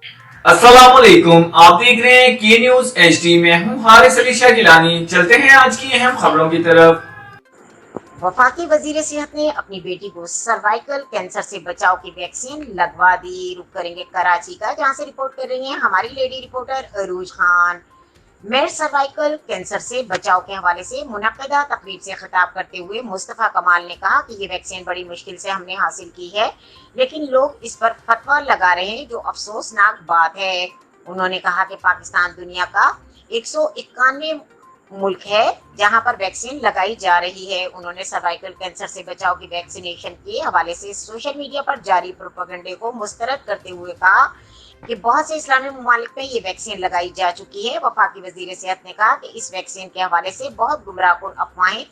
अस्सलामुअलैकुम, आप देख रहे हैं के न्यूज एचडी में हूँ हारिस अली शाह गिलानी। चलते हैं आज की अहम खबरों की तरफ। वफाकी वजीर सेहत ने अपनी बेटी को सर्वाइकल कैंसर से बचाव की वैक्सीन लगवा दी। रुक करेंगे कराची का, जहां से रिपोर्ट कर रही हैं हमारी लेडी रिपोर्टर अरूज खान। मेड सर्वाइकल कैंसर से बचाव के हवाले से मुनक्कदा तकरीब से खिताब करते हुए मुस्तफ़ा कमाल ने कहा कि ये वैक्सीन बड़ी मुश्किल से हमने हासिल की है, लेकिन लोग इस पर फतवा लगा रहे हैं, जो अफसोसनाक बात है। उन्होंने कहा कि पाकिस्तान दुनिया का 191 मुल्क है जहां पर वैक्सीन लगाई जा रही है। उन्होंने सर्वाइकल कैंसर से बचाव की वैक्सीनेशन के हवाले से सोशल मीडिया पर जारी प्रोपेगेंडे को मुस्तरद करते हुए कहा कि बहुत से इस्लामी ममालिक में ये वैक्सीन लगाई जा चुकी है। वफाकी वजीर सेहत ने कहा कि इस वैक्सीन के हवाले से बहुत गुमराहकुन अफवाहें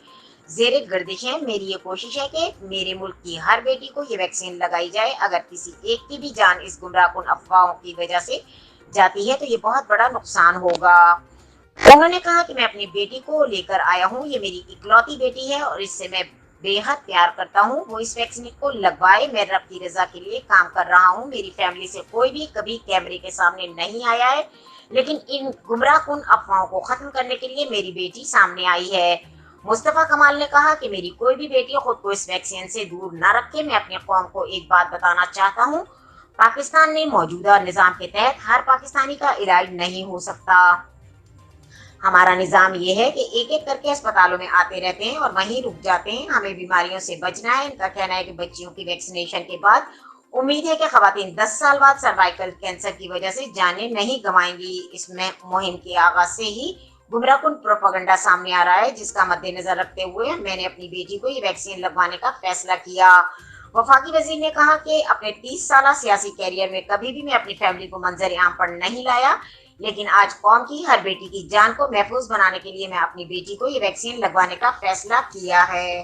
जेर गर्दिश है। मेरी ये कोशिश है कि मेरे मुल्क की हर बेटी को ये वैक्सीन लगाई जाए। अगर किसी एक की भी जान इस गुमराहकुन अफवाहों की वजह से जाती है तो ये बहुत बड़ा नुकसान होगा। उन्होंने कहा कि मैं अपनी बेटी को लेकर आया हूँ, ये मेरी इकलौती बेटी है और इससे मैं बेहद प्यार करता हूँ। वो इस वैक्सीन को लगवाए, मैं रब की रजा के लिए काम कर रहा हूँ। मेरी फैमिली से कोई भी कभी कैमरे के सामने नहीं आया है, लेकिन इन गुमराहकुन अफवाहों को खत्म करने के लिए मेरी बेटी सामने आई है। मुस्तफ़ा कमाल ने कहा कि मेरी कोई भी बेटी खुद को इस वैक्सीन से दूर न रखे। मैं अपनी कौम को एक बात बताना चाहता हूँ, पाकिस्तान में मौजूदा निजाम के तहत हर पाकिस्तानी का इलाज नहीं हो सकता। हमारा निजाम ये है कि एक एक करके अस्पतालों में आते रहते हैं और वहीं रुक जाते हैं। हमें बीमारियों से बचना है। इनका कहना है कि बच्चियों की वैक्सीनेशन के बाद उम्मीद है कि खवातीन 10 साल बाद सर्वाइकल कैंसर की वजह से जानें नहीं गंवाएंगी। इसमें मुहिम के आगाज से ही गुमराहकुन प्रोपेगेंडा सामने आ रहा है, जिसका मद्देनजर रखते हुए मैंने अपनी बेटी को ये वैक्सीन लगवाने का फैसला किया। वफाकी वजीर ने कहा कि अपने 30 साल सियासी कैरियर में कभी भी मैं अपनी फैमिली को मंजर आम पर नहीं लाया, लेकिन आज कौम की हर बेटी की जान को महफूज बनाने के लिए मैं अपनी बेटी को ये वैक्सीन लगवाने का फैसला किया है।